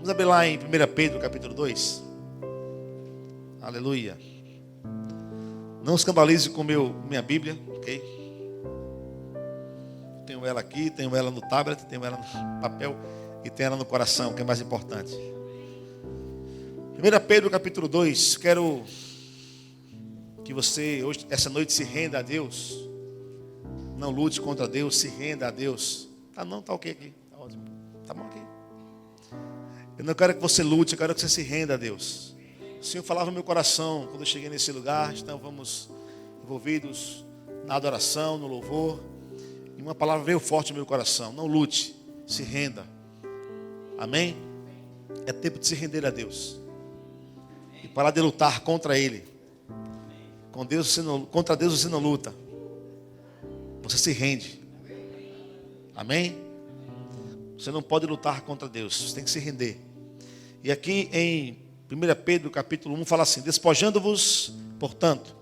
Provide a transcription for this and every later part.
Vamos abrir lá em 1 Pedro, capítulo 2. Aleluia. Não escandalize com minha Bíblia, ok? Tenho ela aqui, tenho ela no tablet, tenho ela no papel e tenho ela no coração, que é mais importante. 1 Pedro, capítulo 2. Quero que você, hoje, essa noite, se renda a Deus. Não lute contra Deus, se renda a Deus. Tá não, tá ok aqui. Tá ótimo. Tá bom aqui. Eu não quero que você lute, eu quero que você se renda a Deus. O Senhor falava no meu coração quando eu cheguei nesse lugar. Estávamos envolvidos na adoração, no louvor. E uma palavra veio forte no meu coração. Não lute, se renda. Amém? É tempo de se render a Deus. E parar de lutar contra Ele. Contra Deus você não luta. Você se rende. Amém? Você não pode lutar contra Deus. Você tem que se render. E aqui em 1 Pedro capítulo 1 fala assim: despojando-vos, portanto,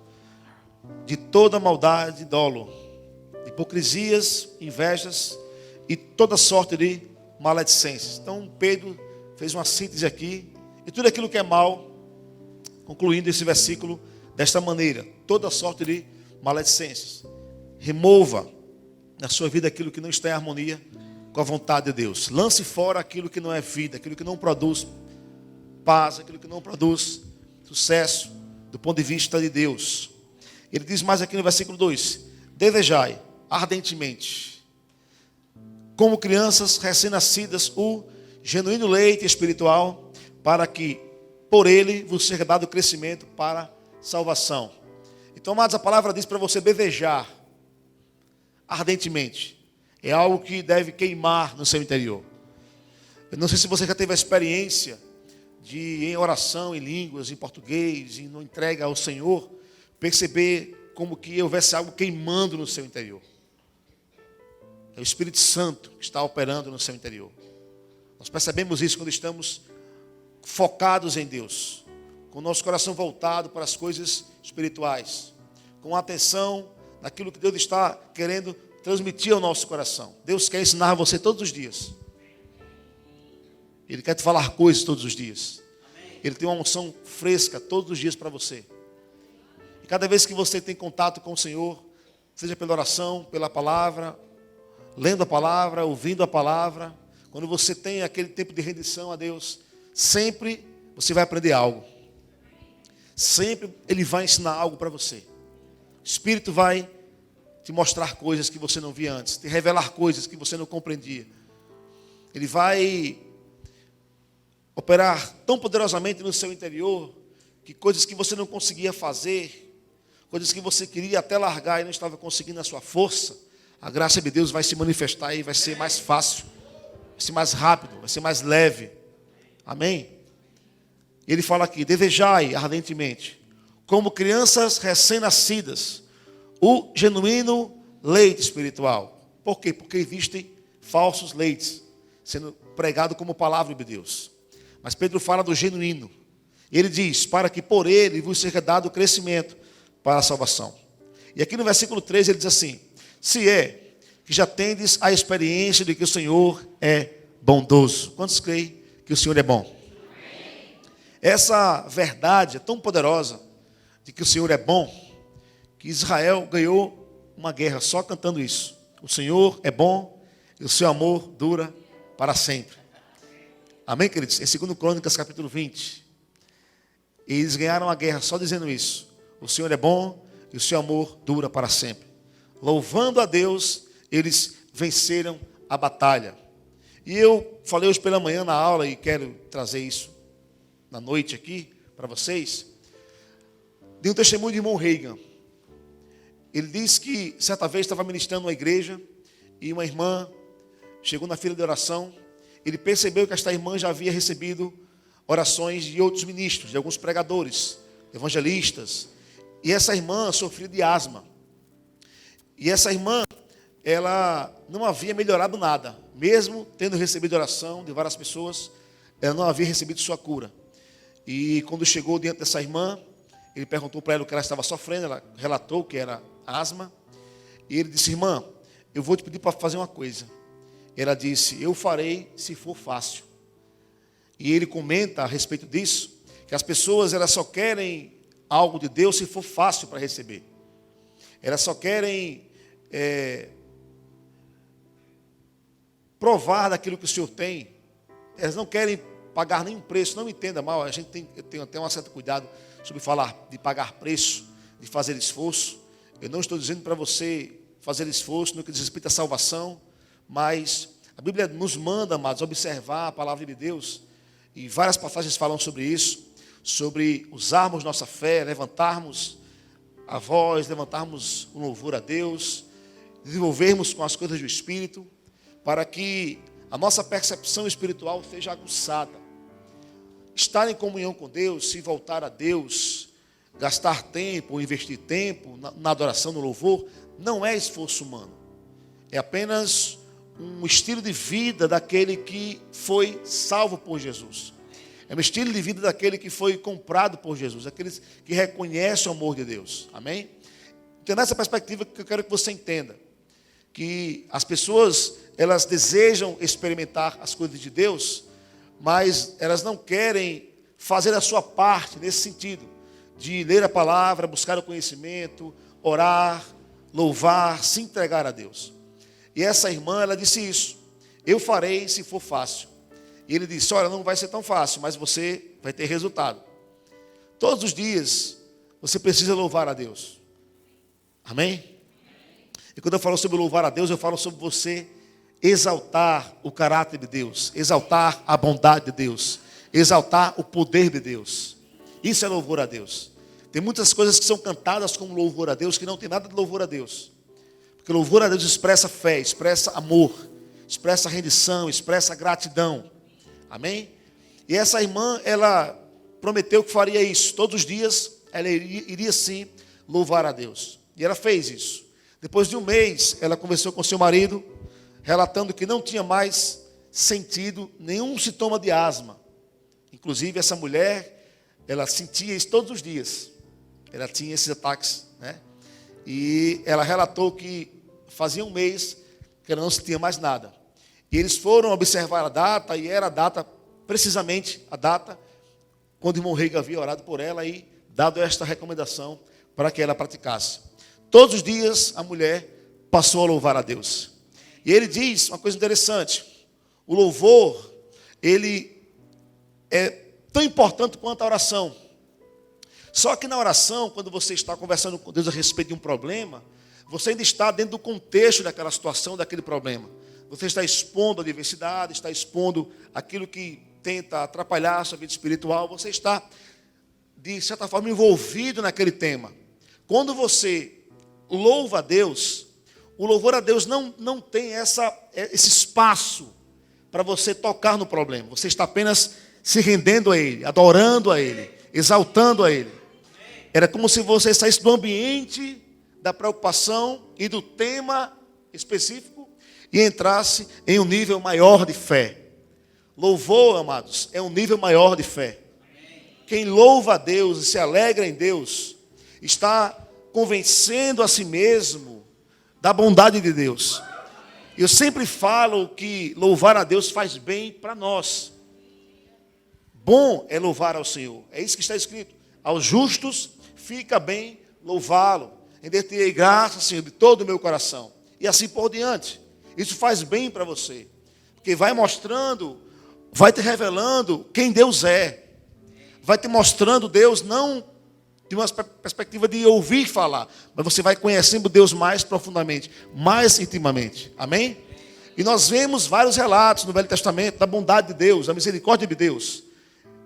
de toda maldade e dolo, hipocrisias, invejas e toda sorte de maledicências. Então Pedro fez uma síntese aqui. E tudo aquilo que é mal, concluindo esse versículo desta maneira: toda sorte de maledicências. Remova na sua vida aquilo que não está em harmonia com a vontade de Deus. Lance fora aquilo que não é vida, aquilo que não produz paz, aquilo que não produz sucesso do ponto de vista de Deus. Ele diz mais aqui no versículo 2: desejai ardentemente, como crianças recém-nascidas, o genuíno leite espiritual, para que por ele vos seja dado crescimento para salvação. Então, amados, a palavra diz para você desejar ardentemente. É algo que deve queimar no seu interior. Eu não sei se você já teve a experiência de, em oração, em línguas, em português, e não entrega ao Senhor, perceber como que houvesse algo queimando no seu interior. É o Espírito Santo que está operando no seu interior. Nós percebemos isso quando estamos focados em Deus, com o nosso coração voltado para as coisas espirituais, com atenção naquilo que Deus está querendo transmitir ao nosso coração. Deus quer ensinar você todos os dias. Ele quer te falar coisas todos os dias. Ele tem uma unção fresca todos os dias para você. E cada vez que você tem contato com o Senhor, seja pela oração, pela palavra, lendo a palavra, ouvindo a palavra, quando você tem aquele tempo de rendição a Deus, sempre você vai aprender algo. Sempre Ele vai ensinar algo para você. O Espírito vai te mostrar coisas que você não via antes, te revelar coisas que você não compreendia. Ele vai operar tão poderosamente no seu interior, que coisas que você não conseguia fazer, coisas que você queria até largar e não estava conseguindo na sua força, a graça de Deus vai se manifestar e vai ser mais fácil, vai ser mais rápido, vai ser mais leve. Amém? Ele fala aqui: desejai ardentemente, como crianças recém-nascidas, o genuíno leite espiritual. Por quê? Porque existem falsos leites sendo pregado como palavra de Deus. Mas Pedro fala do genuíno. Ele diz: para que por ele vos seja dado crescimento para a salvação. E aqui no versículo 13 ele diz assim: se é que já tendes a experiência de que o Senhor é bondoso. Quantos creem que o Senhor é bom? Essa verdade é tão poderosa de que o Senhor é bom, que Israel ganhou uma guerra só cantando isso. O Senhor é bom e o seu amor dura para sempre. Amém, queridos? Em 2 Crônicas, capítulo 20. Eles ganharam a guerra só dizendo isso. O Senhor é bom e o seu amor dura para sempre. Louvando a Deus, eles venceram a batalha. E eu falei hoje pela manhã na aula, e quero trazer isso na noite aqui para vocês, de um testemunho de irmão Reagan. Ele diz que certa vez estava ministrando uma igreja e uma irmã chegou na fila de oração. Ele percebeu que esta irmã já havia recebido orações de outros ministros, de alguns pregadores, evangelistas. E essa irmã sofria de asma. E essa irmã, ela não havia melhorado nada. Mesmo tendo recebido oração de várias pessoas, ela não havia recebido sua cura. E quando chegou diante dessa irmã, ele perguntou para ela o que ela estava sofrendo. Ela relatou que era asma. E ele disse: irmã, eu vou te pedir para fazer uma coisa. Ela disse: eu farei se for fácil. E ele comenta a respeito disso, que as pessoas elas só querem algo de Deus se for fácil para receber. Elas só querem provar daquilo que o Senhor tem. Elas não querem pagar nenhum preço. Não me entenda mal, eu tenho até um certo cuidado sobre falar de pagar preço, de fazer esforço. Eu não estou dizendo para você fazer esforço no que diz respeito à salvação, mas a Bíblia nos manda, amados, observar a palavra de Deus, e várias passagens falam sobre isso, sobre usarmos nossa fé, levantarmos a voz, levantarmos um louvor a Deus, desenvolvermos com as coisas do Espírito, para que a nossa percepção espiritual seja aguçada. Estar em comunhão com Deus, se voltar a Deus, gastar tempo, investir tempo na adoração, no louvor, não é esforço humano. É apenas um estilo de vida daquele que foi salvo por Jesus. É um estilo de vida daquele que foi comprado por Jesus, aqueles que reconhecem o amor de Deus. Amém? Então, nessa perspectiva que eu quero que você entenda, que as pessoas, elas desejam experimentar as coisas de Deus, mas elas não querem fazer a sua parte nesse sentido, de ler a palavra, buscar o conhecimento, orar, louvar, se entregar a Deus. E essa irmã, ela disse isso: eu farei se for fácil. E ele disse: olha, não vai ser tão fácil, mas você vai ter resultado. Todos os dias você precisa louvar a Deus. Amém? E quando eu falo sobre louvar a Deus, eu falo sobre você exaltar o caráter de Deus, exaltar a bondade de Deus, exaltar o poder de Deus. Isso é louvor a Deus. Tem muitas coisas que são cantadas como louvor a Deus que não tem nada de louvor a Deus. Porque louvor a Deus expressa fé, expressa amor, expressa rendição, expressa gratidão. Amém? E essa irmã, ela prometeu que faria isso. Todos os dias ela iria sim louvar a Deus. E ela fez isso. Depois de um mês, ela conversou com seu marido, relatando que não tinha mais sentido nenhum sintoma de asma. Inclusive, essa mulher, ela sentia isso todos os dias. Ela tinha esses ataques, né? E ela relatou que fazia um mês que ela não sentia mais nada. E eles foram observar a data, e era a data, precisamente a data, quando o irmão Rei havia orado por ela e dado esta recomendação para que ela praticasse. Todos os dias a mulher passou a louvar a Deus. E ele diz uma coisa interessante: o louvor, ele é tão importante quanto a oração. Só que na oração, quando você está conversando com Deus a respeito de um problema, você ainda está dentro do contexto daquela situação, daquele problema. Você está expondo a diversidade, está expondo aquilo que tenta atrapalhar a sua vida espiritual. Você está, de certa forma, envolvido naquele tema. Quando você louva a Deus, o louvor a Deus não tem esse espaço para você tocar no problema. Você está apenas se rendendo a Ele, adorando a Ele, exaltando a Ele. Era como se você saísse do ambiente da preocupação e do tema específico e entrasse em um nível maior de fé. Louvor, amados, é um nível maior de fé. Quem louva a Deus e se alegra em Deus está convencendo a si mesmo da bondade de Deus. Eu sempre falo que louvar a Deus faz bem para nós. Bom é louvar ao Senhor. É isso que está escrito. Aos justos fica bem louvá-lo. Render-te-ei graça, Senhor, de todo o meu coração. E assim por diante. Isso faz bem para você. Porque vai mostrando, vai te revelando quem Deus é. Vai te mostrando Deus não de uma perspectiva de ouvir falar, mas você vai conhecendo Deus mais profundamente, mais intimamente. Amém? E nós vemos vários relatos no Velho Testamento da bondade de Deus, da misericórdia de Deus.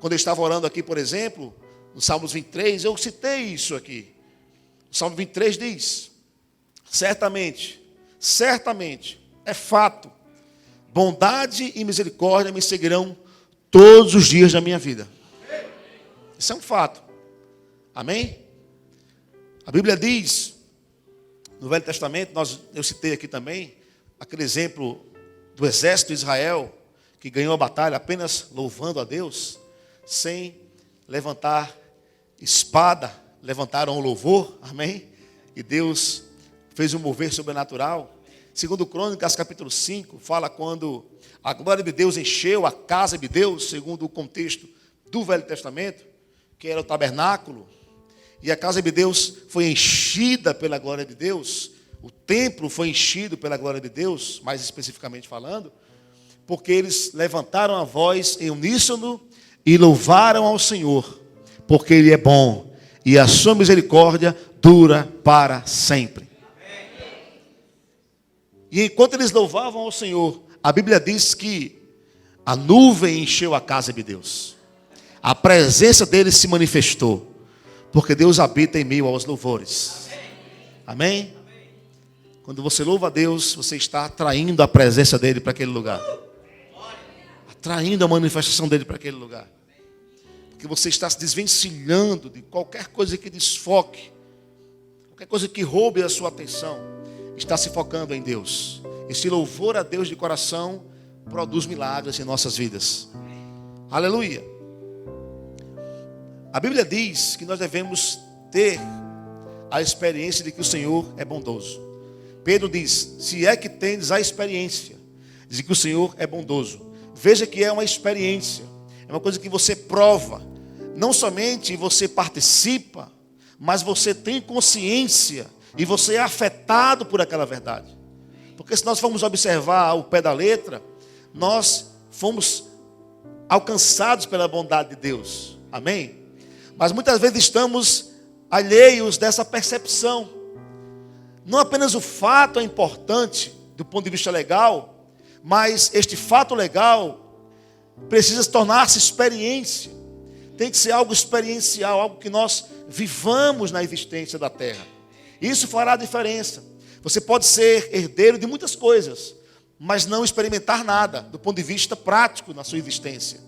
Quando eu estava orando aqui, por exemplo, no Salmos 23, eu citei isso aqui. O Salmo 23 diz: certamente, é fato, bondade e misericórdia me seguirão todos os dias da minha vida. Isso é um fato. Amém? A Bíblia diz, no Velho Testamento, eu citei aqui também, aquele exemplo do exército de Israel, que ganhou a batalha apenas louvando a Deus, sem levantar espada, levantaram o louvor, amém? E Deus fez um mover sobrenatural. Segundo Crônicas, capítulo 5, fala quando a glória de Deus encheu a casa de Deus, segundo o contexto do Velho Testamento, que era o tabernáculo, e a casa de Deus foi enchida pela glória de Deus, o templo foi enchido pela glória de Deus, mais especificamente falando, porque eles levantaram a voz em uníssono e louvaram ao Senhor, porque Ele é bom e a sua misericórdia dura para sempre. E enquanto eles louvavam ao Senhor, a Bíblia diz que a nuvem encheu a casa de Deus. A presença dele se manifestou, porque Deus habita em meio aos louvores. Amém? Quando você louva a Deus, você está atraindo a presença dele para aquele lugar. Atraindo a manifestação dele para aquele lugar. Porque você está se desvencilhando de qualquer coisa que desfoque, qualquer coisa que roube a sua atenção. Está se focando em Deus. Esse louvor a Deus de coração produz milagres em nossas vidas. Aleluia. A Bíblia diz que nós devemos ter a experiência de que o Senhor é bondoso. Pedro diz, se é que tendes a experiência de que o Senhor é bondoso. Veja que é uma experiência. É uma coisa que você prova. Não somente você participa, mas você tem consciência. E você é afetado por aquela verdade. Porque se nós formos observar ao pé da letra, nós fomos alcançados pela bondade de Deus. Amém? Mas muitas vezes estamos alheios dessa percepção. Não apenas o fato é importante do ponto de vista legal, mas este fato legal precisa tornar-se experiência. Tem que ser algo experiencial, algo que nós vivamos na existência da terra. Isso fará a diferença. Você pode ser herdeiro de muitas coisas, mas não experimentar nada do ponto de vista prático na sua existência.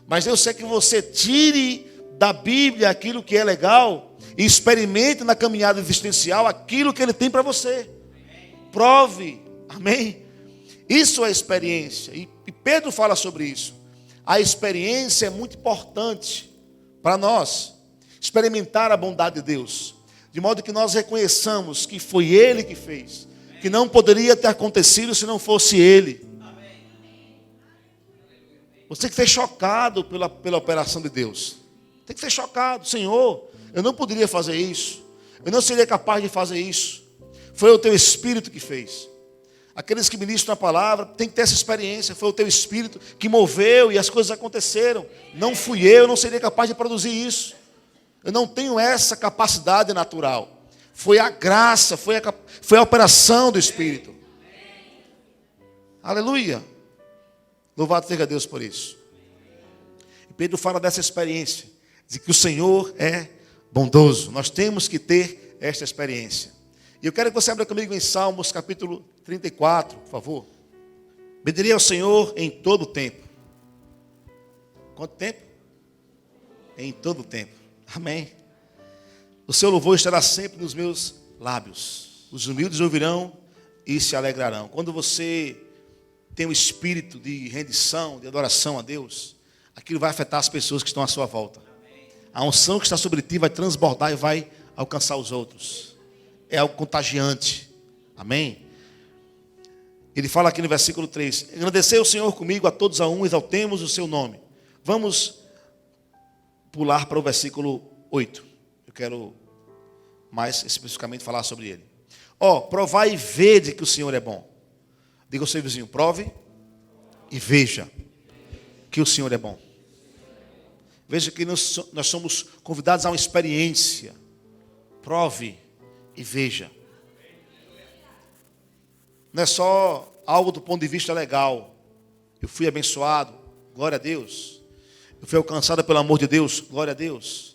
Mas Deus quer que você tire da Bíblia aquilo que é legal e experimente na caminhada existencial aquilo que Ele tem para você. Prove. Amém? Isso é experiência. E Pedro fala sobre isso. A experiência é muito importante para nós. Experimentar a bondade de Deus. De modo que nós reconheçamos que foi Ele que fez. Que não poderia ter acontecido se não fosse Ele. Você tem que ser chocado pela operação de Deus. Tem que ser chocado. Senhor, eu não poderia fazer isso. Eu não seria capaz de fazer isso. Foi o Teu Espírito que fez. Aqueles que ministram a palavra têm que ter essa experiência. Foi o Teu Espírito que moveu e as coisas aconteceram. Não fui eu não seria capaz de produzir isso. Eu não tenho essa capacidade natural. Foi a graça, foi a operação do Espírito. Aleluia. Louvado seja Deus por isso. E Pedro fala dessa experiência, de que o Senhor é bondoso. Nós temos que ter esta experiência. E eu quero que você abra comigo em Salmos capítulo 34, por favor. Bendirei ao Senhor em todo o tempo. Quanto tempo? Em todo o tempo. Amém. O seu louvor estará sempre nos meus lábios. Os humildes ouvirão e se alegrarão. Quando você tem um espírito de rendição, de adoração a Deus, aquilo vai afetar as pessoas que estão à sua volta. A unção que está sobre ti vai transbordar e vai alcançar os outros. É algo contagiante. Amém? Ele fala aqui no versículo 3. Engrandecei o Senhor comigo, a todos a um, exaltemos o seu nome. Vamos pular para o versículo 8. Eu quero mais especificamente falar sobre ele. Provai e vede que o Senhor é bom. Diga ao seu vizinho, prove e veja que o Senhor é bom. Veja que nós somos convidados a uma experiência. Prove e veja. Não é só algo do ponto de vista legal. Eu fui abençoado, glória a Deus. Eu fui alcançado pelo amor de Deus, glória a Deus.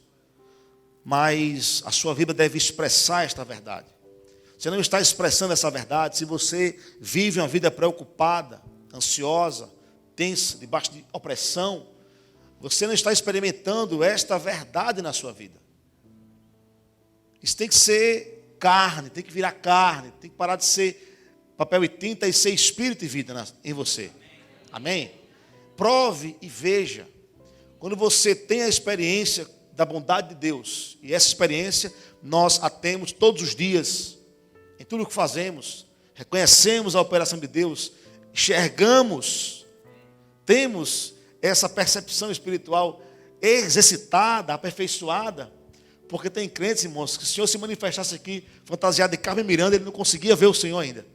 Mas a sua vida deve expressar esta verdade. Você não está expressando essa verdade se você vive uma vida preocupada, ansiosa, tensa, debaixo de opressão. Você não está experimentando esta verdade na sua vida. Isso tem que ser carne, tem que virar carne, tem que parar de ser papel e tinta e ser espírito e vida em você. Amém? Prove e veja. Quando você tem a experiência da bondade de Deus, e essa experiência nós a temos todos os dias, em tudo o que fazemos, reconhecemos a operação de Deus, enxergamos, temos essa percepção espiritual exercitada, aperfeiçoada, porque tem crentes, irmãos, que se o Senhor se manifestasse aqui, fantasiado de Carmen Miranda, ele não conseguia ver o Senhor ainda.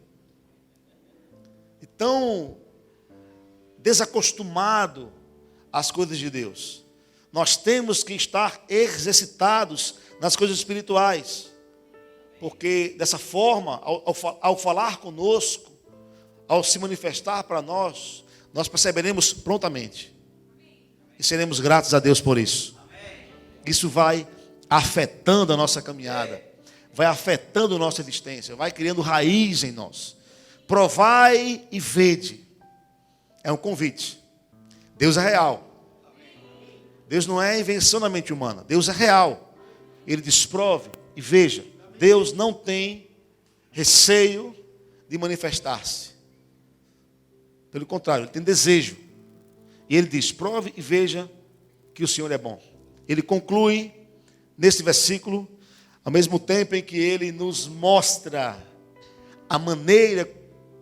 Então, desacostumado às coisas de Deus. Nós temos que estar exercitados nas coisas espirituais, porque dessa forma, ao falar conosco, ao se manifestar para nós, nós perceberemos prontamente e seremos gratos a Deus por isso. Isso vai afetando a nossa caminhada, vai afetando a nossa existência, vai criando raiz em nós. Provai e vede. É um convite. Deus é real. Deus não é invenção da mente humana. Deus é real. Ele diz: prove e veja. Deus não tem receio de manifestar-se. Pelo contrário, Ele tem desejo. E Ele diz: prove e veja que o Senhor é bom. Ele conclui nesse versículo, ao mesmo tempo em que Ele nos mostra a maneira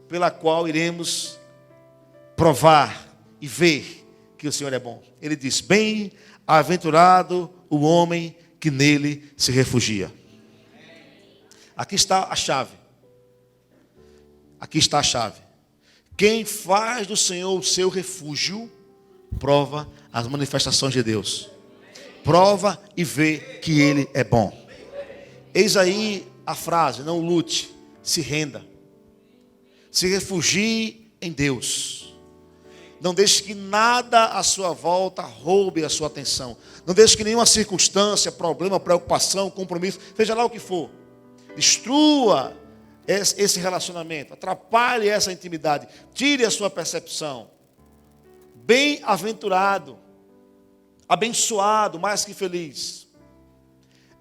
pela qual iremos provar e ver que o Senhor é bom. Ele diz: bem-aventurado o homem que nele se refugia. Aqui está a chave. Aqui está a chave. Quem faz do Senhor o seu refúgio, prova as manifestações de Deus. Prova e vê que Ele é bom. Eis aí a frase: não lute, se renda. Se refugie em Deus. Não deixe que nada à sua volta roube a sua atenção. Não deixe que nenhuma circunstância, problema, preocupação, compromisso, seja lá o que for, destrua esse relacionamento, atrapalhe essa intimidade, tire a sua percepção. Bem-aventurado, abençoado, mais que feliz,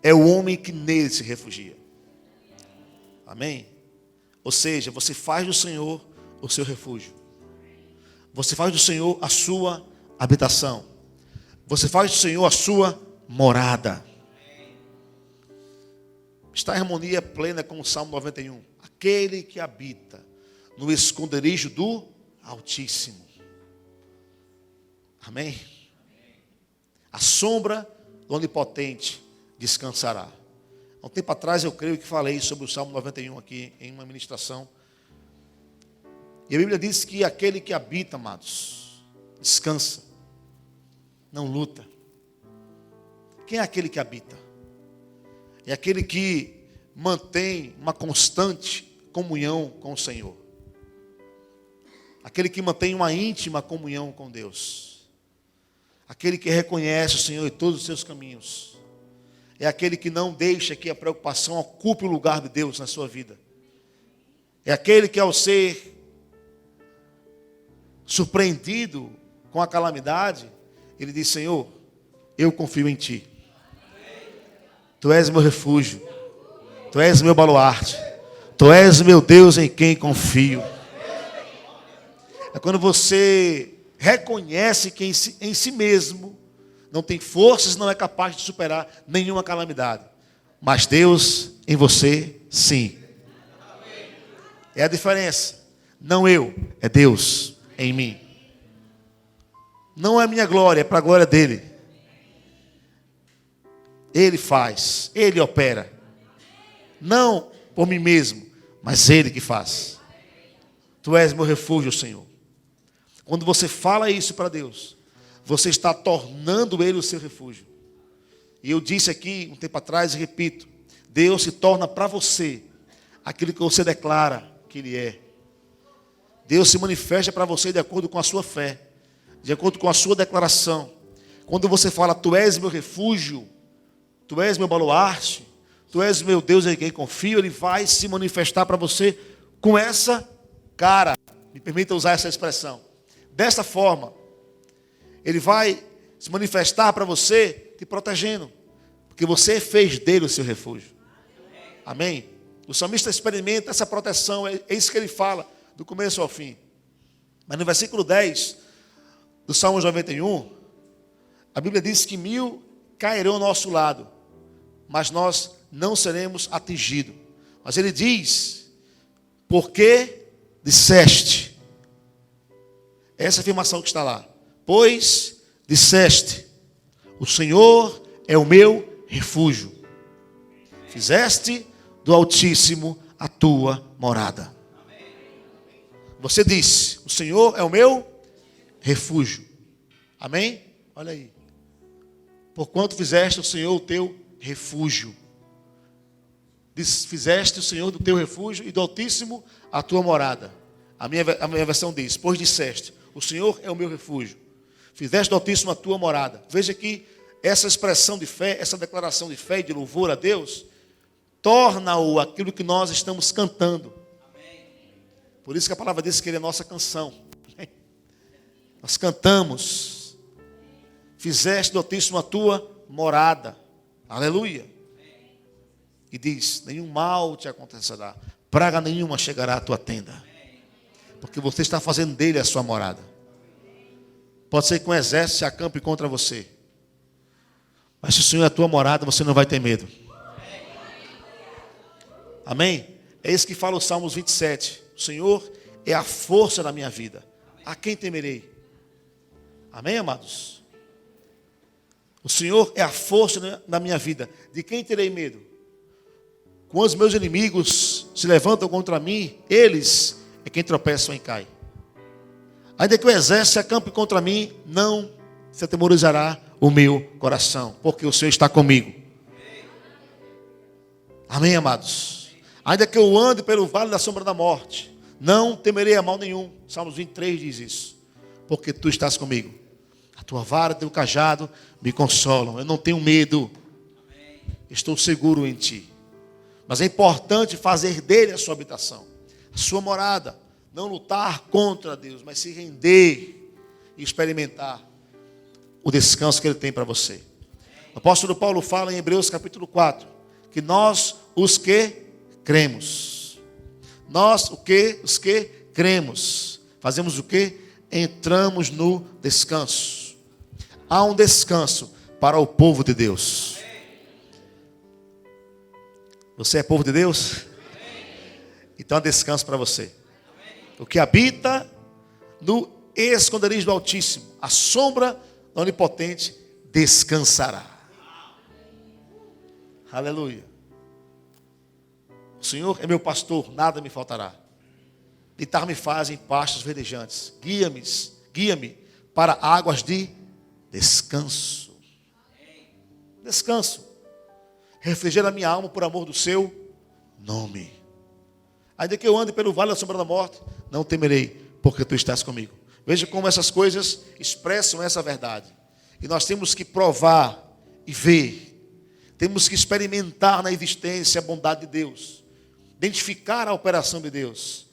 é o homem que nele se refugia. Amém? Ou seja, você faz do Senhor o seu refúgio. Você faz do Senhor a sua habitação. Você faz do Senhor a sua morada. Está em harmonia plena com o Salmo 91. Aquele que habita no esconderijo do Altíssimo. Amém? A sombra do Onipotente descansará. Há um tempo atrás eu creio que falei sobre o Salmo 91 aqui em uma ministração. E a Bíblia diz que aquele que habita, amados, descansa, não luta. Quem é aquele que habita? É aquele que mantém uma constante comunhão com o Senhor. Aquele que mantém uma íntima comunhão com Deus. Aquele que reconhece o Senhor em todos os seus caminhos. É aquele que não deixa que a preocupação ocupe o lugar de Deus na sua vida. É aquele que, ao ser surpreendido com a calamidade, ele diz: Senhor, eu confio em Ti. Tu és meu refúgio. Tu és meu baluarte. Tu és meu Deus em quem confio. É quando você reconhece que em si mesmo não tem forças, não é capaz de superar nenhuma calamidade. Mas Deus em você, sim. É a diferença. Não eu, é Deus em mim. Não é minha glória, é para a glória dele. Ele faz, ele opera. Não por mim mesmo, mas ele que faz. Tu és meu refúgio, Senhor. Quando você fala isso para Deus, você está tornando Ele o seu refúgio. E eu disse aqui um tempo atrás e repito: Deus se torna para você aquilo que você declara que Ele é. Deus se manifesta para você de acordo com a sua fé, de acordo com a sua declaração. Quando você fala: Tu és meu refúgio, Tu és meu baluarte, Tu és meu Deus em quem confio, Ele vai se manifestar para você com essa cara. Me permita usar essa expressão. Desta forma, Ele vai se manifestar para você te protegendo, porque você fez dele o seu refúgio. Amém? O salmista experimenta essa proteção, é isso que ele fala, do começo ao fim. Mas no versículo 10 do Salmo 91, a Bíblia diz que 1000 cairão ao nosso lado, mas nós não seremos atingidos. Mas ele diz Porque disseste. Essa afirmação que está lá. Pois disseste, o Senhor é o meu refúgio. Fizeste do Altíssimo a tua morada. Você disse, o Senhor é o meu refúgio. Amém? Olha aí. Porquanto fizeste o Senhor o teu refúgio. Fizeste o Senhor do teu refúgio e do Altíssimo a tua morada. A minha versão diz, pois disseste, o Senhor é o meu refúgio. Fizeste do Altíssimo a tua morada. Veja que essa expressão de fé, essa declaração de fé e de louvor a Deus, torna-o aquilo que nós estamos cantando. Por isso que a palavra diz que ele é nossa canção. Nós cantamos. Fizeste do Altíssimo a tua morada. Aleluia. E diz, nenhum mal te acontecerá. Praga nenhuma chegará à tua tenda. Porque você está fazendo dele a sua morada. Pode ser que um exército se acampe contra você. Mas se o Senhor é a tua morada, você não vai ter medo. Amém? É isso que fala o Salmos 27. O Senhor é a força da minha vida. A quem temerei? Amém, amados? O Senhor é a força da minha vida. De quem terei medo? Quando os meus inimigos se levantam contra mim, eles é quem tropeçam e caem. Ainda que o exército se acampe contra mim, não se atemorizará o meu coração, porque o Senhor está comigo. Amém, amados? Ainda que eu ande pelo vale da sombra da morte, não temerei a mal nenhum. Salmos 23 diz isso. Porque tu estás comigo. A tua vara e teu cajado me consolam. Eu não tenho medo. Estou seguro em ti. Mas é importante fazer dele a sua habitação, a sua morada. Não lutar contra Deus, mas se render e experimentar o descanso que ele tem para você. O apóstolo Paulo fala em Hebreus capítulo 4, que nós os que cremos. Nós os que cremos. Fazemos o que? Entramos no descanso. Há um descanso para o povo de Deus. Você é povo de Deus? Então há descanso para você. O que habita no esconderijo do Altíssimo, a sombra do Onipotente, descansará. Aleluia. O Senhor é meu pastor, nada me faltará. Deitar-me faz em pastos verdejantes. Guia-me para águas de descanso. Descanso. Refrigera a minha alma por amor do seu nome. Ainda que eu ande pelo vale da sombra da morte, não temerei, porque tu estás comigo. Veja como essas coisas expressam essa verdade. E nós temos que provar e ver. Temos que experimentar na existência a bondade de Deus. Identificar a operação de Deus.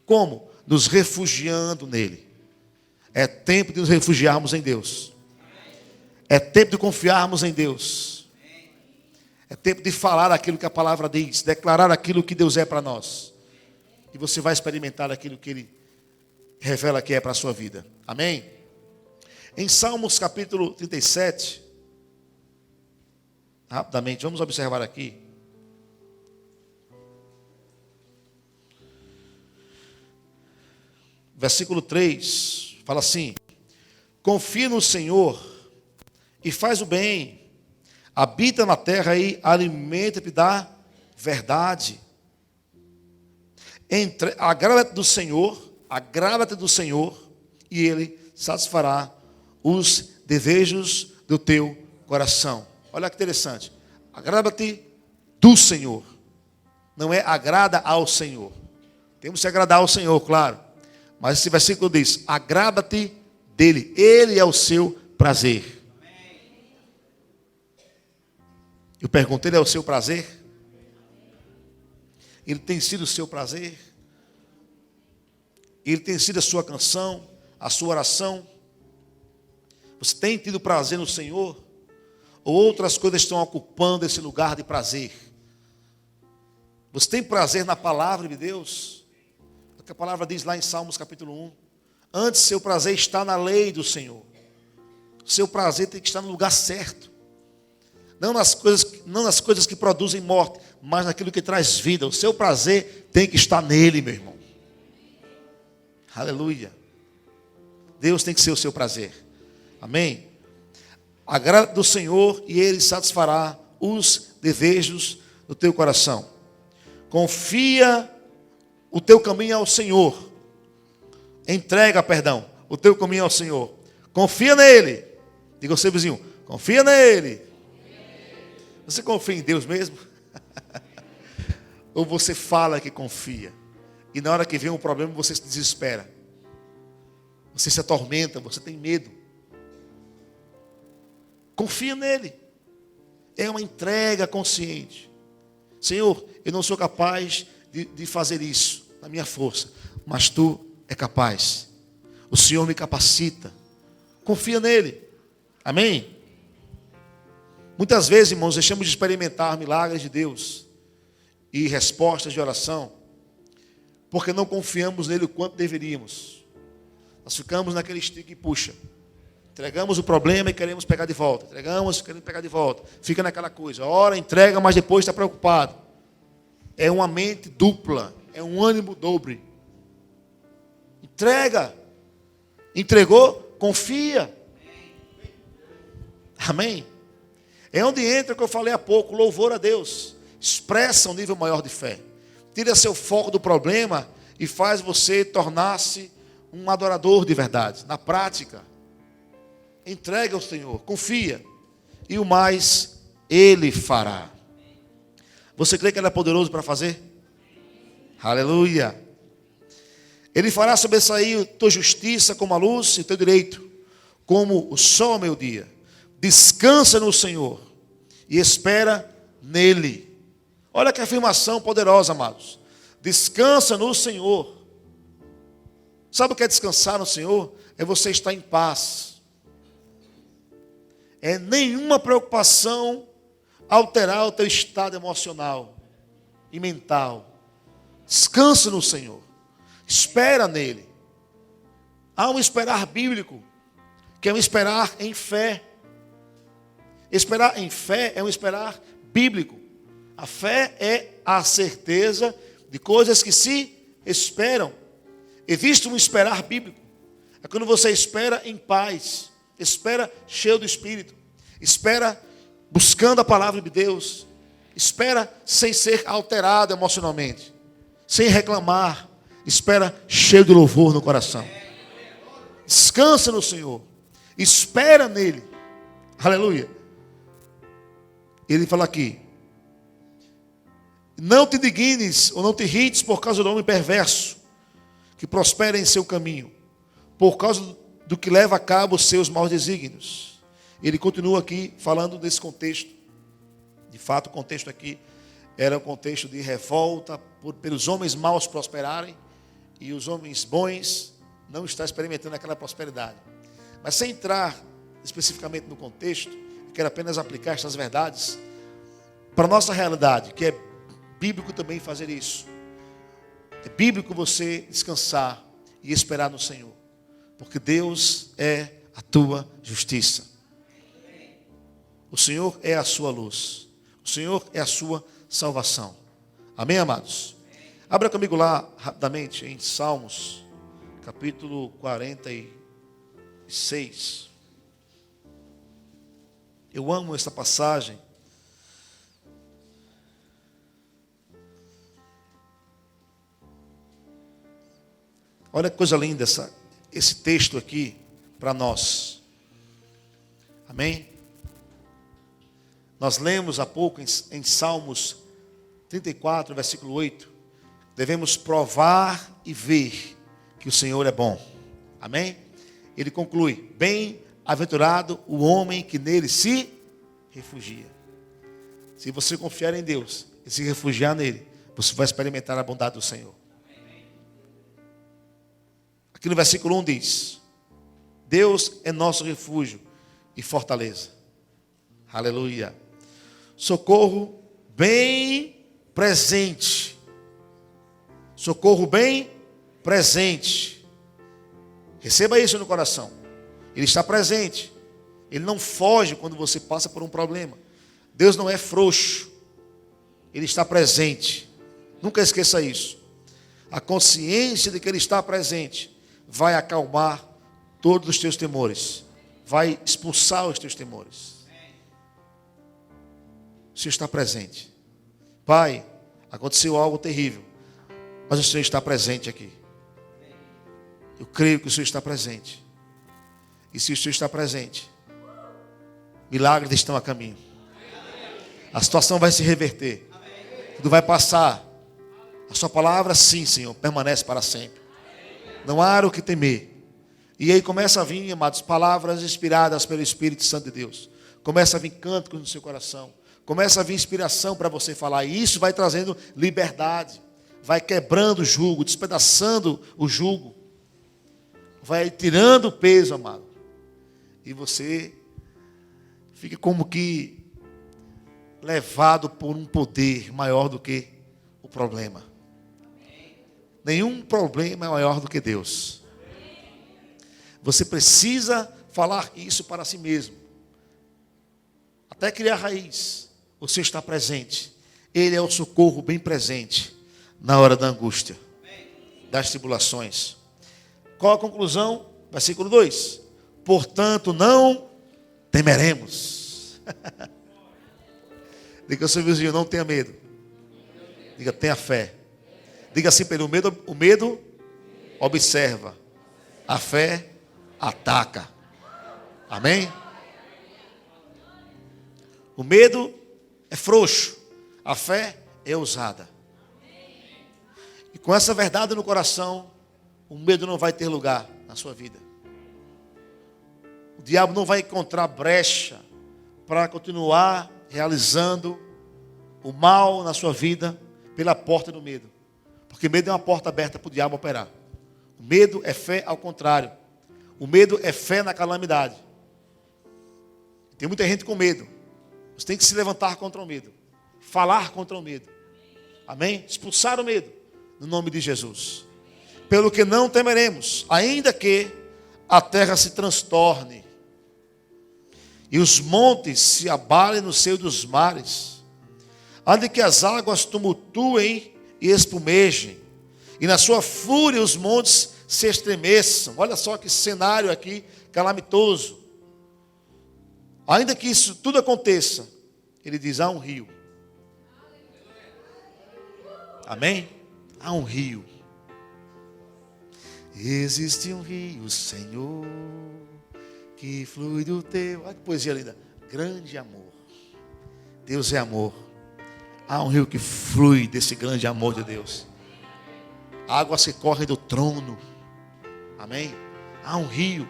Como? Nos refugiando nele. É tempo de nos refugiarmos em Deus. É tempo de confiarmos em Deus. É tempo de falar aquilo que a palavra diz. Declarar aquilo que Deus é para nós. E você vai experimentar aquilo que Ele revela que é para a sua vida. Amém? Em Salmos capítulo 37, rapidamente, vamos observar aqui. Versículo 3, fala assim: confia no Senhor e faz o bem, habita na terra e alimenta-te da verdade. Agrada-te do Senhor, e Ele satisfará os desejos do teu coração. Olha que interessante. Agrada-te do Senhor. Não é agrada ao Senhor. Temos que agradar ao Senhor, claro. Mas esse versículo diz: agrada-te dele. Ele é o seu prazer. Eu pergunto, ele é o seu prazer? Ele tem sido o seu prazer? Ele tem sido a sua canção, a sua oração? Você tem tido prazer no Senhor? Ou outras coisas estão ocupando esse lugar de prazer? Você tem prazer na palavra de Deus? O que a palavra diz lá em Salmos capítulo 1. Antes, seu prazer está na lei do Senhor. Seu prazer tem que estar no lugar certo. Não nas coisas que produzem morte, mas naquilo que traz vida. O seu prazer tem que estar nele, meu irmão. Aleluia. Deus tem que ser o seu prazer. Amém? Agrada do Senhor e Ele satisfará os desejos do teu coração. Confia o teu caminho ao Senhor. Entrega, o teu caminho ao Senhor. Confia nele. Diga ao seu vizinho, confia nele. Você confia em Deus mesmo? Ou você fala que confia? E na hora que vem um problema você se desespera. Você se atormenta, você tem medo. Confia nele. É uma entrega consciente. Senhor, eu não sou capaz de fazer isso na minha força, mas tu é capaz. O Senhor me capacita. Confia nele. Amém? Muitas vezes, irmãos, deixamos de experimentar milagres de Deus e respostas de oração porque não confiamos nele o quanto deveríamos. Nós ficamos naquele estica e puxa. Entregamos o problema e queremos pegar de volta. Entregamos, queremos pegar de volta. Fica naquela coisa. Ora, entrega, mas depois está preocupado. É uma mente dupla. É um ânimo dobre. Entrega. Entregou, confia. Amém? É onde entra o que eu falei há pouco, louvor a Deus. Expressa um nível maior de fé. Tira seu foco do problema e faz você tornar-se um adorador de verdade. Na prática, entrega ao Senhor, confia. E o mais, Ele fará. Você crê que Ele é poderoso para fazer? Aleluia. Ele fará sobressair a tua justiça como a luz e o teu direito, como o sol ao meio-dia. Descansa no Senhor e espera nele. Olha que afirmação poderosa, amados. Descansa no Senhor. Sabe o que é descansar no Senhor? É você estar em paz. É nenhuma preocupação alterar o teu estado emocional e mental. Descansa no Senhor. Espera nele. Há um esperar bíblico, que é um esperar em fé. Esperar em fé é um esperar bíblico. A fé é a certeza de coisas que se esperam. Existe um esperar bíblico. É quando você espera em paz, espera cheio do Espírito, espera buscando a palavra de Deus, espera sem ser alterado emocionalmente, sem reclamar, espera cheio de louvor no coração. Descansa no Senhor, espera nele. Aleluia. Ele fala aqui: não te indignes ou não te irrites por causa do homem perverso, que prospera em seu caminho, por causa do que leva a cabo os seus maus desígnios. Ele continua aqui falando desse contexto. De fato, o contexto aqui era um contexto de revolta pelos homens maus prosperarem e os homens bons não estar experimentando aquela prosperidade. Mas sem entrar especificamente no contexto, eu quero apenas aplicar estas verdades para a nossa realidade, que é bíblico também fazer isso. É bíblico você descansar e esperar no Senhor, porque Deus é a tua justiça. O Senhor é a sua luz. O Senhor é a sua salvação. Amém, amados? Abra comigo lá rapidamente em Salmos, capítulo 46. Eu amo essa passagem. Olha que coisa linda esse texto aqui para nós. Amém? Nós lemos há pouco em Salmos 34, versículo 8. Devemos provar e ver que o Senhor é bom. Amém? Ele conclui: bem-aventurado o homem que nele se refugia. Se você confiar em Deus e se refugiar nele, você vai experimentar a bondade do Senhor. Aqui no versículo 1 diz: Deus é nosso refúgio e fortaleza. Aleluia. Socorro bem presente. Socorro bem presente. Receba isso no coração. Ele está presente. Ele não foge quando você passa por um problema. Deus não é frouxo. Ele está presente. Nunca esqueça isso. A consciência de que Ele está presente vai acalmar todos os teus temores. Vai expulsar os teus temores. O Senhor está presente. Pai, aconteceu algo terrível, mas o Senhor está presente aqui. Eu creio que o Senhor está presente. E se o Senhor está presente, milagres estão a caminho. A situação vai se reverter. Tudo vai passar. A sua palavra, sim, Senhor, permanece para sempre. Não há o que temer. E aí começa a vir, amados, palavras inspiradas pelo Espírito Santo de Deus. Começa a vir cânticos no seu coração. Começa a vir inspiração para você falar. E isso vai trazendo liberdade. Vai quebrando o jugo, despedaçando o jugo. Vai tirando o peso, amado. E você fica como que levado por um poder maior do que o problema. Nenhum problema é maior do que Deus. Você precisa falar isso para si mesmo. Até criar raiz. O Senhor está presente. Ele é o socorro bem presente na hora da angústia, das tribulações. Qual a conclusão? Versículo 2. Portanto, não temeremos. Diga ao seu vizinho, não tenha medo. Diga, tenha fé. Diga assim para ele, o medo observa. A fé ataca. Amém? O medo é frouxo. A fé é ousada. E com essa verdade no coração, o medo não vai ter lugar na sua vida. O diabo não vai encontrar brecha para continuar realizando o mal na sua vida pela porta do medo. Porque medo é uma porta aberta para o diabo operar. O medo é fé ao contrário. O medo é fé na calamidade. Tem muita gente com medo. Você tem que se levantar contra o medo. Falar contra o medo. Amém? Expulsar o medo. No nome de Jesus. Pelo que não temeremos, ainda que a terra se transtorne e os montes se abalem no seio dos mares, ainda que as águas tumultuem e espumejem, e na sua fúria os montes se estremeçam. Olha só que cenário aqui calamitoso. Ainda que isso tudo aconteça, ele diz, há um rio. Amém? Há um rio. Existe um rio, Senhor, que flui do teu... Olha que poesia linda. Grande amor. Deus é amor. Há um rio que flui desse grande amor de Deus. Águas que correm do trono. Amém? Há um rio.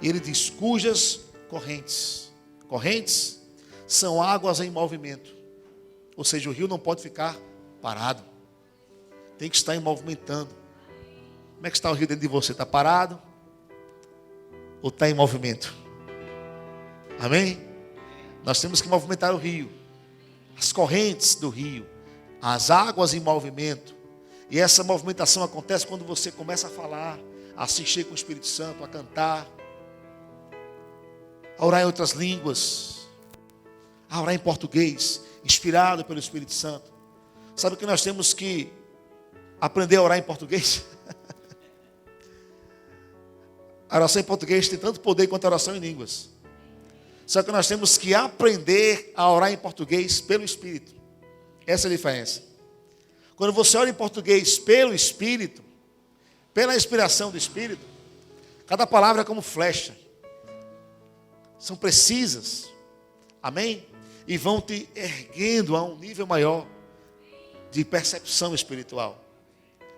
E ele diz, cujas correntes. Correntes são águas em movimento. Ou seja, o rio não pode ficar parado. Tem que estar em movimentando. Como é que está o rio dentro de você? Está parado? Ou está em movimento? Amém? Nós temos que movimentar o rio. As correntes do rio. As águas em movimento. E essa movimentação acontece quando você começa a falar, a se encher com o Espírito Santo, a cantar, a orar em outras línguas, a orar em português, inspirado pelo Espírito Santo. Sabe que nós temos que aprender a orar em português? A oração em português tem tanto poder quanto a oração em línguas. Só que nós temos que aprender a orar em português pelo Espírito. Essa é a diferença. Quando você ora em português pelo Espírito, pela inspiração do Espírito, cada palavra é como flecha. São precisas. Amém? E vão te erguendo a um nível maior de percepção espiritual,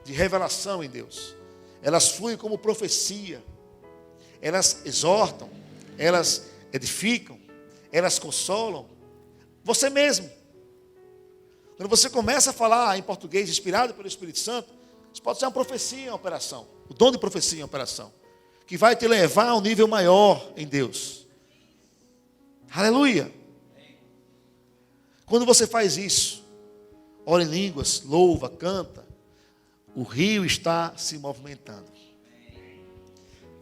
de revelação em Deus. Elas fluem como profecia. Elas exortam, elas edificam, elas consolam. Você mesmo. Quando você começa a falar em português inspirado pelo Espírito Santo, isso pode ser uma profecia em operação. O dom de profecia em operação. Que vai te levar a um nível maior em Deus. Aleluia. Quando você faz isso, ora em línguas, louva, canta, o rio está se movimentando.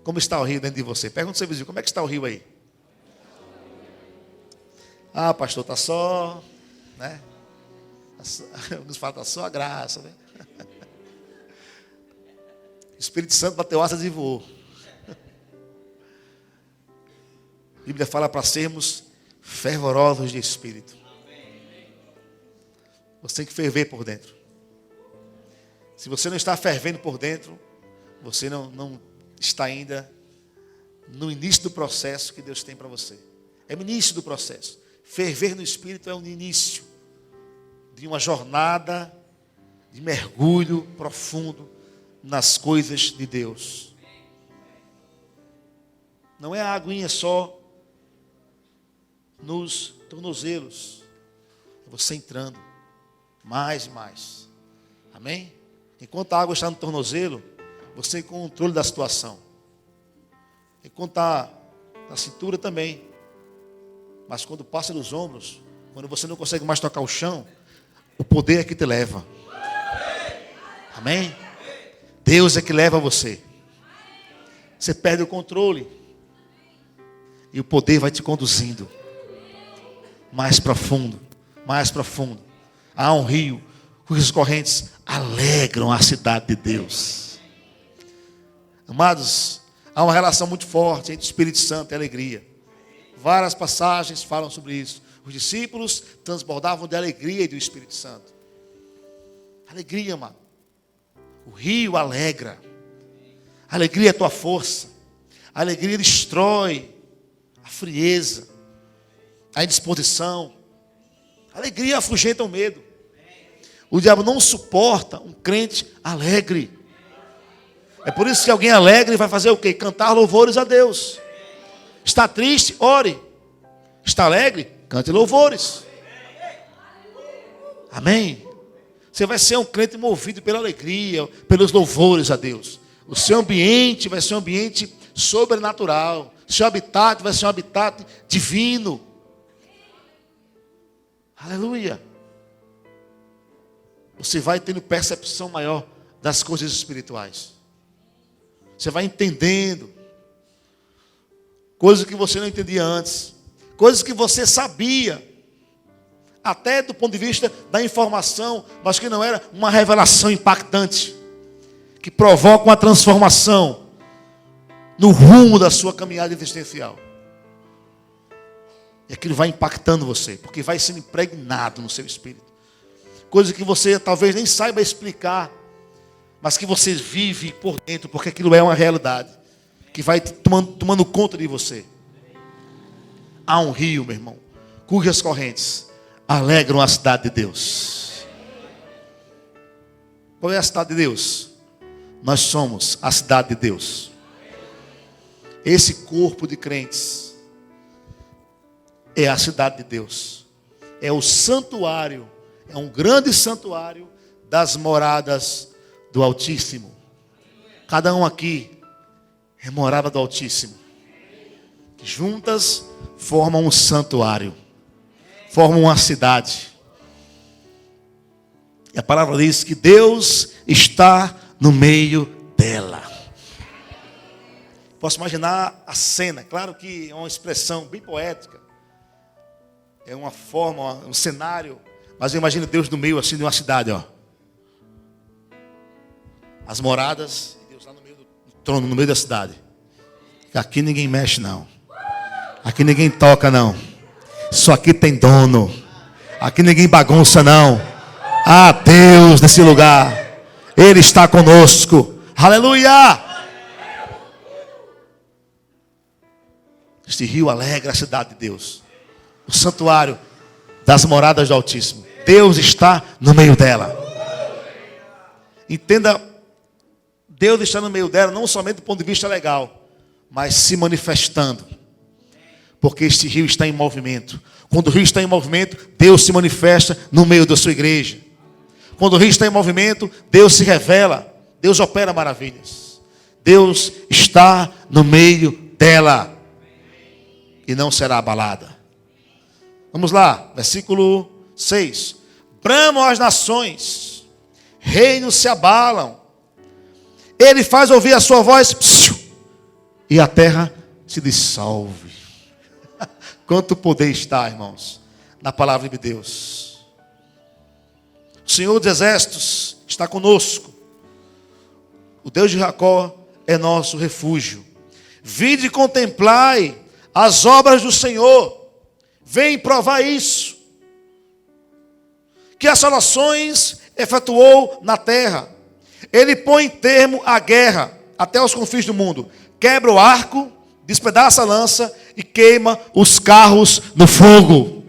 Como está o rio dentro de você? Pergunta ao seu vizinho, como é que está o rio aí? Ah, pastor, está só, né? Alguns falam da sua graça, né? O Espírito Santo bateu asas e voou. A Bíblia fala para sermos fervorosos de espírito. Você tem que ferver por dentro. Se você não está fervendo por dentro, você não está ainda no início do processo que Deus tem para você. É o início do processo. Ferver no espírito é o início de uma jornada de mergulho profundo nas coisas de Deus. Não é a aguinha só nos tornozelos. É você entrando mais e mais. Amém? Enquanto a água está no tornozelo, você tem controle da situação. Enquanto está na cintura também. Mas quando passa dos ombros, quando você não consegue mais tocar o chão, o poder é que te leva. Amém? Deus é que leva você. Você perde o controle. E o poder vai te conduzindo mais profundo, mais profundo. Há um rio cujas correntes alegram a cidade de Deus. Amados, há uma relação muito forte entre o Espírito Santo e a alegria. Várias passagens falam sobre isso. Os discípulos transbordavam de alegria e do Espírito Santo. Alegria, amado. O rio alegra. A alegria é tua força. A alegria destrói a frieza, a indisposição. A alegria afugenta o medo. O diabo não suporta um crente alegre. É por isso que alguém alegre vai fazer o quê? Cantar louvores a Deus. Está triste? Ore. Está alegre? Cante louvores. Amém? Você vai ser um crente movido pela alegria, pelos louvores a Deus. O seu ambiente vai ser um ambiente sobrenatural. O seu habitat vai ser um habitat divino. Aleluia. Você vai tendo percepção maior das coisas espirituais. Você vai entendendo coisas que você não entendia antes, coisas que você sabia, até do ponto de vista da informação, mas que não era uma revelação impactante, que provoca uma transformação no rumo da sua caminhada existencial. E aquilo vai impactando você, porque vai sendo impregnado no seu espírito. Coisas que você talvez nem saiba explicar, mas que você vive por dentro, porque aquilo é uma realidade que vai tomando conta de você. Há um rio, meu irmão, cujas correntes alegram a cidade de Deus. Qual é a cidade de Deus? Nós somos a cidade de Deus. Esse corpo de crentes é a cidade de Deus. É o santuário, é um grande santuário das moradas do Altíssimo. Cada um aqui é morada do Altíssimo. Que juntas formam um santuário. Formam uma cidade. E a palavra diz que Deus está no meio dela. Posso imaginar a cena. Claro que é uma expressão bem poética. É uma forma, um cenário. Mas eu imagino Deus no meio assim de uma cidade, ó. As moradas, e Deus lá no meio do trono, no meio da cidade. Aqui ninguém mexe não. Aqui ninguém toca não. Só aqui tem dono. Aqui ninguém bagunça não. Há Deus nesse lugar. Ele está conosco. Aleluia! Este rio alegra a cidade de Deus. O santuário das moradas do Altíssimo. Deus está no meio dela. Entenda, Deus está no meio dela, não somente do ponto de vista legal, mas se manifestando. Porque este rio está em movimento. Quando o rio está em movimento, Deus se manifesta no meio da sua igreja. Quando o rio está em movimento, Deus se revela. Deus opera maravilhas. Deus está no meio dela. E não será abalada. Vamos lá, versículo 6. Bramam as nações, reinos se abalam. Ele faz ouvir a sua voz, e a terra se dissolve. Quanto poder está, irmãos, na palavra de Deus. Senhor dos Exércitos está conosco. O Deus de Jacó é nosso refúgio. Vinde e contemplai as obras do Senhor. Vem provar isso. Que assolações efetuou na terra. Ele põe termo à guerra até os confins do mundo. Quebra o arco, despedaça a lança e queima os carros no fogo.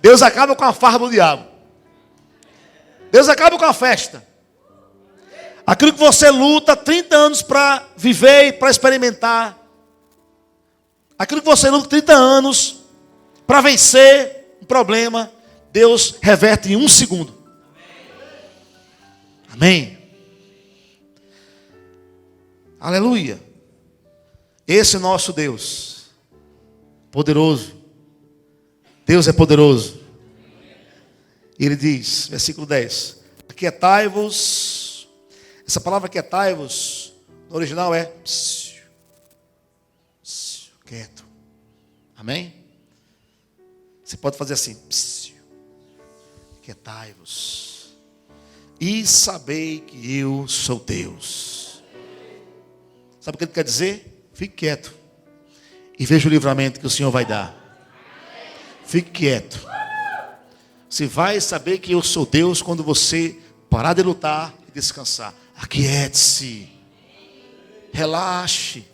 Deus acaba com a farra do diabo. Deus acaba com a festa. Aquilo que você luta 30 anos para viver e para experimentar. Aquilo que você luta 30 anos para vencer um problema, Deus reverte em 1 segundo. Amém. Aleluia. Esse é o nosso Deus. Poderoso. Deus é poderoso. Ele diz, versículo 10. Aquietai-vos. Essa palavra aquietai-vos, no original é quieto. Amém? Você pode fazer assim. Aquietai-vos. E sabei que eu sou Deus. Sabe o que ele quer dizer? Fique quieto. E veja o livramento que o Senhor vai dar. Fique quieto. Você vai saber que eu sou Deus quando você parar de lutar e descansar. Aquiete-se. Relaxe.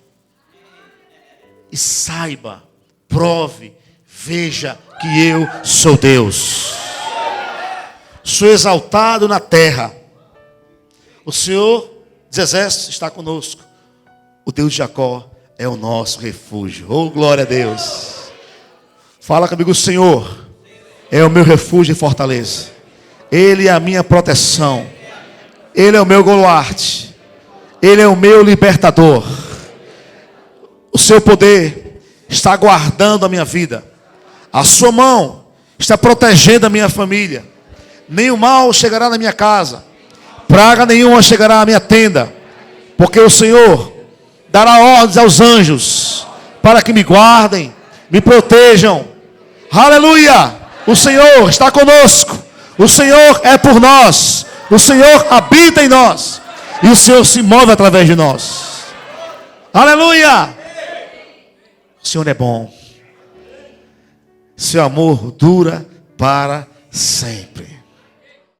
E saiba, prove, veja que eu sou Deus. Sou exaltado na terra. O Senhor dos Exércitos está conosco. O Deus de Jacó é o nosso refúgio. Oh, glória a Deus. Fala comigo, Senhor é o meu refúgio e fortaleza. Ele é a minha proteção. Ele é o meu baluarte. Ele é o meu libertador. O seu poder está guardando a minha vida. A sua mão está protegendo a minha família. Nenhum mal chegará na minha casa. Praga nenhuma chegará à minha tenda. Porque o Senhor dará ordens aos anjos para que me guardem, me protejam. Aleluia! O Senhor está conosco. O Senhor é por nós. O Senhor habita em nós. E o Senhor se move através de nós. Aleluia! O Senhor é bom. Seu amor dura para sempre.